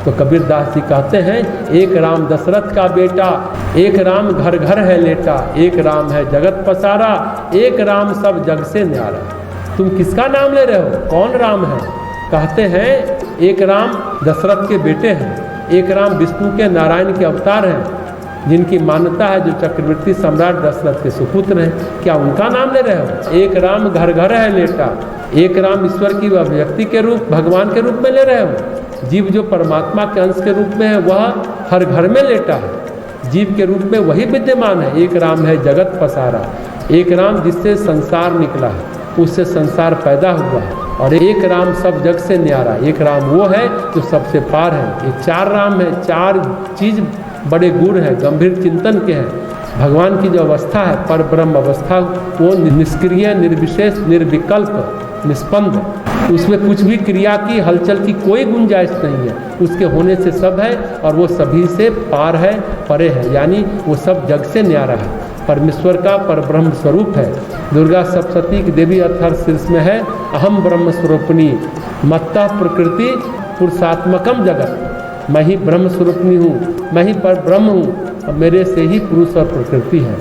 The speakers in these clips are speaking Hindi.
तो कबीर दास जी कहते हैं, एक राम दशरथ का बेटा, एक राम घर घर है लेटा, एक राम है जगत पसारा, एक राम सब जग से न्यारा। तुम किसका नाम ले रहे हो? कौन राम है? कहते हैं एक राम दशरथ के बेटे हैं, एक राम विष्णु के नारायण के अवतार हैं, जिनकी मान्यता है जो चक्रवर्ती सम्राट दशरथ के सुपुत्र हैं। क्या उनका नाम ले रहे हो? एक राम घर घर है लेटा, एक राम ईश्वर की अभिव्यक्ति के रूप, भगवान के रूप में ले रहे हो। जीव जो परमात्मा के अंश के रूप में है वह हर घर में लेटा है, जीव के रूप में वही विद्यमान है। एक राम है जगत पसारा, एक राम जिससे संसार निकला है, उससे संसार पैदा हुआ है। और एक राम सब जग से न्यारा, एक राम वो है जो सबसे पार है। ये चार राम है, चार चीज बड़े गुण हैं, गंभीर चिंतन के हैं। भगवान की जो अवस्था है पर ब्रह्म अवस्था, वो निष्क्रिय, निर्विशेष, निर्विकल्प, निष्पन्द, उसमें कुछ भी क्रिया की, हलचल की कोई गुंजाइश नहीं है। उसके होने से सब है और वो सभी से पार है, परे है, यानी वो सब जग से न्यारा है। परमेश्वर का परब्रह्म स्वरूप है। दुर्गा सप्तशती की देवी अर्थात शीर्ष में है, अहम ब्रह्म स्वरूपिणी मत्ता प्रकृति पुरुषात्मकम जगत। मैं ही ब्रह्म स्वरूपिणी हूँ, मैं ही पर ब्रह्म हूँ, और मेरे से ही पुरुष और प्रकृति है।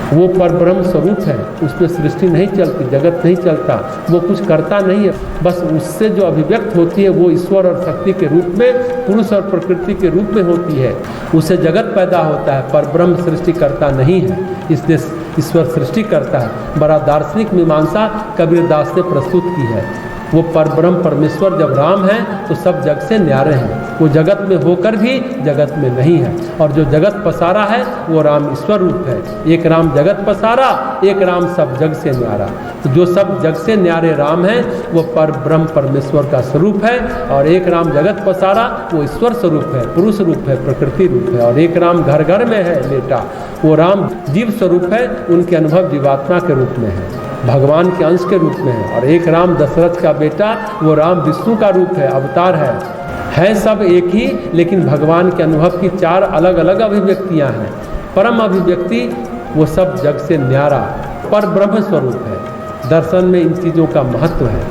वो पर ब्रह्म स्वरूप है, उसमें सृष्टि नहीं चलती, जगत नहीं चलता, वो कुछ करता नहीं है। बस उससे जो अभिव्यक्त होती है वो ईश्वर और शक्ति के रूप में, पुरुष और प्रकृति के रूप में होती है। उससे जगत पैदा होता है, पर ब्रह्म सृष्टि करता नहीं है, इसलिए ईश्वर सृष्टि करता है। बड़ा दार्शनिक मीमांसा कबीर दास ने प्रस्तुत की है। वो परब्रह्म परमेश्वर जब राम है तो सब जग से न्यारे हैं। वो जगत में होकर भी जगत में नहीं है, और जो जगत पसारा है वो राम ईश्वर रूप है। एक राम जगत पसारा, एक राम सब जग से न्यारा। तो जो सब जग से न्यारे राम है वो परब्रह्म परमेश्वर का स्वरूप है, और एक राम जगत पसारा वो ईश्वर स्वरूप है, पुरुष रूप है, प्रकृति रूप है। और एक राम घर घर में है लेटा, वो राम जीव स्वरूप है, उनके अनुभव जीवात्मा के रूप में है, भगवान के अंश के रूप में है। और एक राम दशरथ का बेटा, वो राम विष्णु का रूप है, अवतार है सब एक ही, लेकिन भगवान के अनुभव की चार अलग अलग अभिव्यक्तियां हैं। परम अभिव्यक्ति वो सब जग से न्यारा पर ब्रह्म स्वरूप है। दर्शन में इन चीज़ों का महत्व है।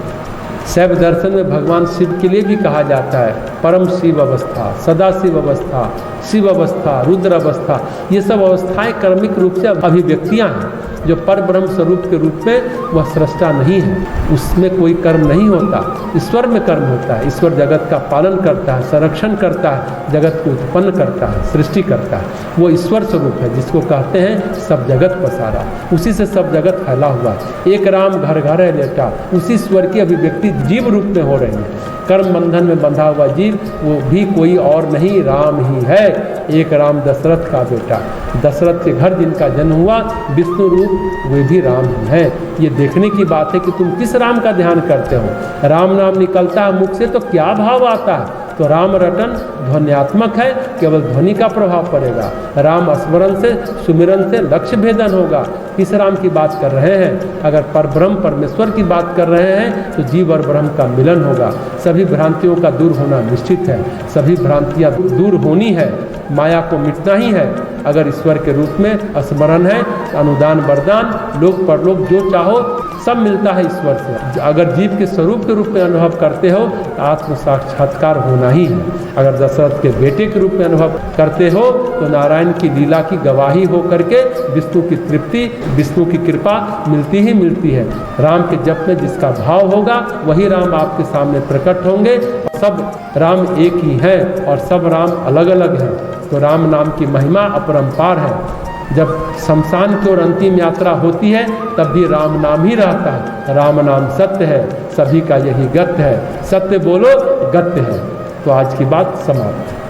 शैव दर्शन में भगवान शिव के लिए भी कहा जाता है परम शिव अवस्था, सदा शिव अवस्था, शिव अवस्था, रुद्र अवस्था। ये सब अवस्थाएं कर्मिक रूप से अभिव्यक्तियां हैं। जो पर ब्रह्म स्वरूप के रूप में वह सृष्टा नहीं है, उसमें कोई कर्म नहीं होता, ईश्वर में कर्म होता है। ईश्वर जगत का पालन करता है, संरक्षण करता है, जगत को उत्पन्न करता है, सृष्टि करता है। वो ईश्वर स्वरूप है जिसको कहते हैं सब जगत पसारा, उसी से सब जगत फैला हुआ है। एक राम घर घर है लेटा, उसी ईश्वर की अभिव्यक्ति जीव रूप में हो रही है। कर्म बंधन में बंधा हुआ जीव वो भी कोई और नहीं, राम ही है। एक राम दशरथ का बेटा, दशरथ के घर जिनका जन्म हुआ, विष्णु रूप वे भी राम ही है। ये देखने की बात है कि तुम किस राम का ध्यान करते हो। राम नाम निकलता है मुख से तो क्या भाव आता है? तो राम रटन ध्वन्यात्मक है, केवल ध्वनि का प्रभाव पड़ेगा। राम स्मरण से, सुमिरन से लक्ष्य भेदन होगा। किस राम की बात कर रहे हैं? अगर परब्रह्म परमेश्वर की बात कर रहे हैं तो जीव और ब्रह्म का मिलन होगा। सभी भ्रांतियों का दूर होना निश्चित है, सभी भ्रांतियां दूर होनी है, माया को मिटना ही है। अगर ईश्वर के रूप में स्मरण है, अनुदान वरदान, लोक परलोक जो चाहो सब मिलता है ईश्वर से। अगर जीव के स्वरूप के रूप में अनुभव करते हो तो आत्म साक्षात्कार होना ही है। अगर दशरथ के बेटे के रूप में अनुभव करते हो तो नारायण की लीला की गवाही हो करके विष्णु की तृप्ति, विष्णु की कृपा मिलती ही मिलती है। राम के जप में जिसका भाव होगा वही राम आपके सामने प्रकट होंगे। सब राम एक ही हैं और सब राम अलग अलग हैं। तो राम नाम की महिमा अपरंपार है। जब शमशान की ओर अंतिम यात्रा होती है तब भी राम नाम ही रहता है। राम नाम सत्य है, सभी का यही गत्य है। सत्य बोलो गत्य है। तो आज की बात समाप्त।